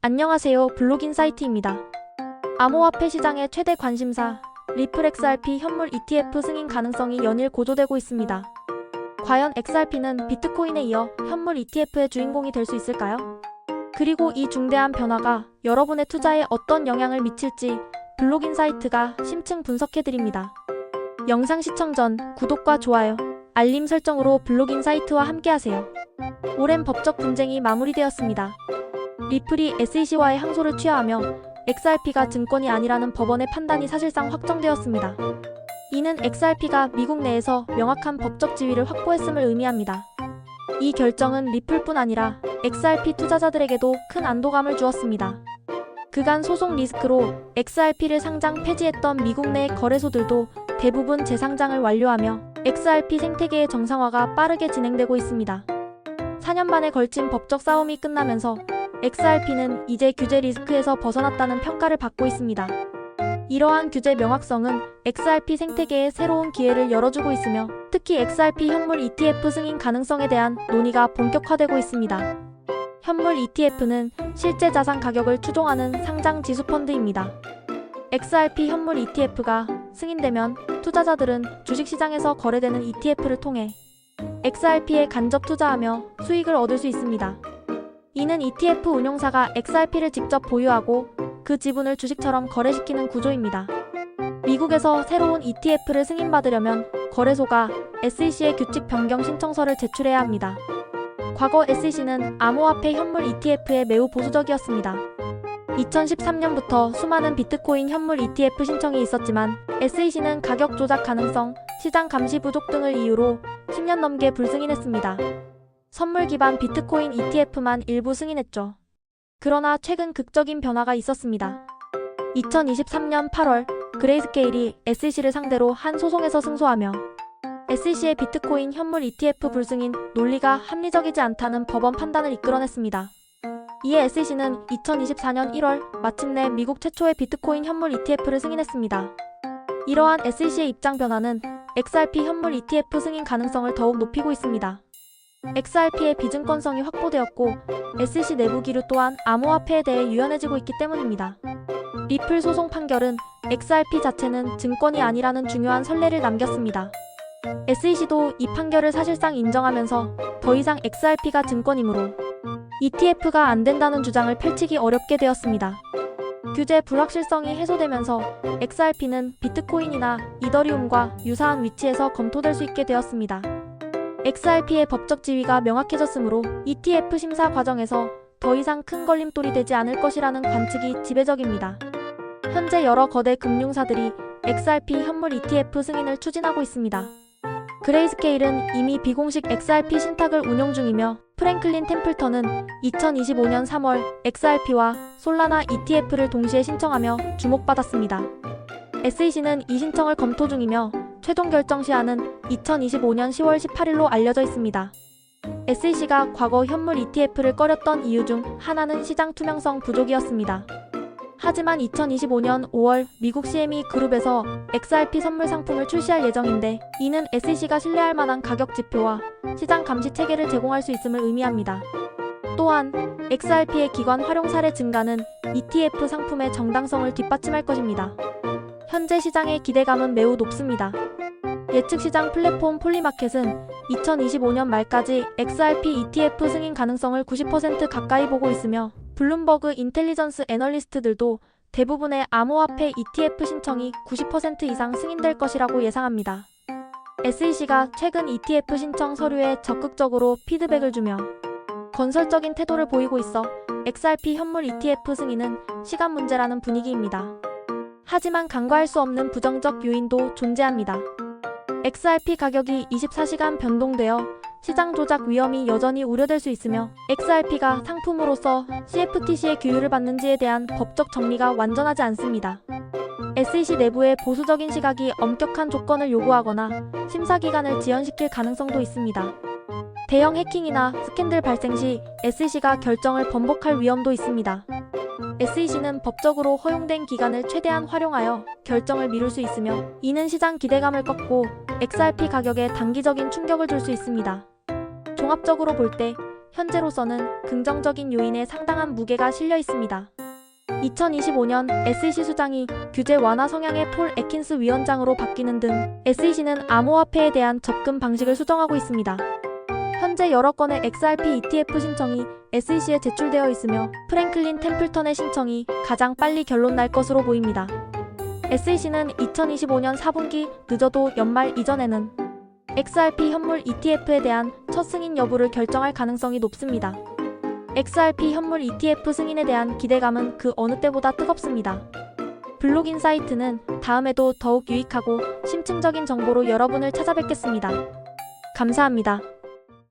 안녕하세요. 블록인사이트입니다. 암호화폐 시장의 최대 관심사, 리플 XRP 현물 ETF 승인 가능성이 연일 고조되고 있습니다. 과연 XRP는 비트코인에 이어 현물 ETF의 주인공이 될 수 있을까요? 그리고 이 중대한 변화가 여러분의 투자에 어떤 영향을 미칠지 블록인사이트가 심층 분석해드립니다. 영상 시청 전 구독과 좋아요, 알림 설정으로 블록인사이트와 함께하세요. 오랜 법적 분쟁이 마무리되었습니다. 리플이 SEC와의 항소를 취하하며 XRP가 증권이 아니라는 법원의 판단이 사실상 확정되었습니다. 이는 XRP가 미국 내에서 명확한 법적 지위를 확보했음을 의미합니다. 이 결정은 리플뿐 아니라 XRP 투자자들에게도 큰 안도감을 주었습니다. 그간 소송 리스크로 XRP를 상장 폐지했던 미국 내 거래소들도 대부분 재상장을 완료하며 XRP 생태계의 정상화가 빠르게 진행되고 있습니다. 4년 반에 걸친 법적 싸움이 끝나면서 XRP는 이제 규제 리스크에서 벗어났다는 평가를 받고 있습니다. 이러한 규제 명확성은 XRP 생태계에 새로운 기회를 열어주고 있으며 특히 XRP 현물 ETF 승인 가능성에 대한 논의가 본격화되고 있습니다. 현물 ETF는 실제 자산 가격을 추종하는 상장 지수 펀드입니다. XRP 현물 ETF가 승인되면 투자자들은 주식시장에서 거래되는 ETF를 통해 XRP에 간접 투자하며 수익을 얻을 수 있습니다. 이는 ETF 운용사가 XRP를 직접 보유하고 그 지분을 주식처럼 거래시키는 구조입니다. 미국에서 새로운 ETF를 승인받으려면 거래소가 SEC에 규칙 변경 신청서를 제출해야 합니다. 과거 SEC는 암호화폐 현물 ETF에 매우 보수적이었습니다. 2013년부터 수많은 비트코인 현물 ETF 신청이 있었지만 SEC는 가격 조작 가능성, 시장 감시 부족 등을 이유로 10년 넘게 불승인했습니다. 선물 기반 비트코인 ETF만 일부 승인했죠. 그러나 최근 극적인 변화가 있었습니다. 2023년 8월 그레이스케일이 SEC를 상대로 한 소송에서 승소하며 SEC의 비트코인 현물 ETF 불승인 논리가 합리적이지 않다는 법원 판단을 이끌어냈습니다. 이에 SEC는 2024년 1월 마침내 미국 최초의 비트코인 현물 ETF를 승인했습니다. 이러한 SEC의 입장 변화는 XRP 현물 ETF 승인 가능성을 더욱 높이고 있습니다. XRP의 비증권성이 확보되었고 SEC 내부 기류 또한 암호화폐에 대해 유연해지고 있기 때문입니다. 리플 소송 판결은 XRP 자체는 증권이 아니라는 중요한 선례를 남겼습니다. SEC도 이 판결을 사실상 인정하면서 더 이상 XRP가 증권이므로 ETF가 안 된다는 주장을 펼치기 어렵게 되었습니다. 규제 불확실성이 해소되면서 XRP는 비트코인이나 이더리움과 유사한 위치에서 검토될 수 있게 되었습니다. XRP의 법적 지위가 명확해졌으므로 ETF 심사 과정에서 더 이상 큰 걸림돌이 되지 않을 것이라는 관측이 지배적입니다. 현재 여러 거대 금융사들이 XRP 현물 ETF 승인을 추진하고 있습니다. 그레이스케일은 이미 비공식 XRP 신탁을 운용 중이며 프랭클린 템플턴은 2025년 3월 XRP와 솔라나 ETF를 동시에 신청하며 주목받았습니다. SEC는 이 신청을 검토 중이며 최종 결정 시한은 2025년 10월 18일로 알려져 있습니다. SEC가 과거 현물 ETF를 꺼렸던 이유 중 하나는 시장 투명성 부족이었습니다. 하지만 2025년 5월 미국 CME 그룹에서 XRP 선물 상품을 출시할 예정인데 이는 SEC가 신뢰할 만한 가격 지표와 시장 감시 체계를 제공할 수 있음을 의미합니다. 또한 XRP의 기관 활용 사례 증가는 ETF 상품의 정당성을 뒷받침할 것입니다. 현재 시장의 기대감은 매우 높습니다. 예측 시장 플랫폼 폴리마켓은 2025년 말까지 XRP ETF 승인 가능성을 90% 가까이 보고 있으며 블룸버그 인텔리전스 애널리스트들도 대부분의 암호화폐 ETF 신청이 90% 이상 승인될 것이라고 예상합니다. SEC가 최근 ETF 신청 서류에 적극적으로 피드백을 주며 건설적인 태도를 보이고 있어 XRP 현물 ETF 승인은 시간 문제라는 분위기입니다. 하지만 간과할 수 없는 부정적 요인도 존재합니다. XRP 가격이 24시간 변동되어 시장 조작 위험이 여전히 우려될 수 있으며 XRP가 상품으로서 CFTC의 규율을 받는지에 대한 법적 정리가 완전하지 않습니다. SEC 내부의 보수적인 시각이 엄격한 조건을 요구하거나 심사 기간을 지연시킬 가능성도 있습니다. 대형 해킹이나 스캔들 발생 시 SEC가 결정을 번복할 위험도 있습니다. SEC는 법적으로 허용된 기간을 최대한 활용하여 결정을 미룰 수 있으며 이는 시장 기대감을 꺾고 XRP 가격에 단기적인 충격을 줄 수 있습니다. 종합적으로 볼 때 현재로서는 긍정적인 요인에 상당한 무게가 실려 있습니다. 2025년 SEC 수장이 규제 완화 성향의 폴 애킨스 위원장으로 바뀌는 등 SEC는 암호화폐에 대한 접근 방식을 수정하고 있습니다. 현재 여러 건의 XRP ETF 신청이 SEC에 제출되어 있으며 프랭클린 템플턴의 신청이 가장 빨리 결론 날 것으로 보입니다. SEC는 2025년 4분기 늦어도 연말 이전에는 XRP 현물 ETF에 대한 첫 승인 여부를 결정할 가능성이 높습니다. XRP 현물 ETF 승인에 대한 기대감은 그 어느 때보다 뜨겁습니다. 블록인사이트는 다음에도 더욱 유익하고 심층적인 정보로 여러분을 찾아뵙겠습니다. 감사합니다.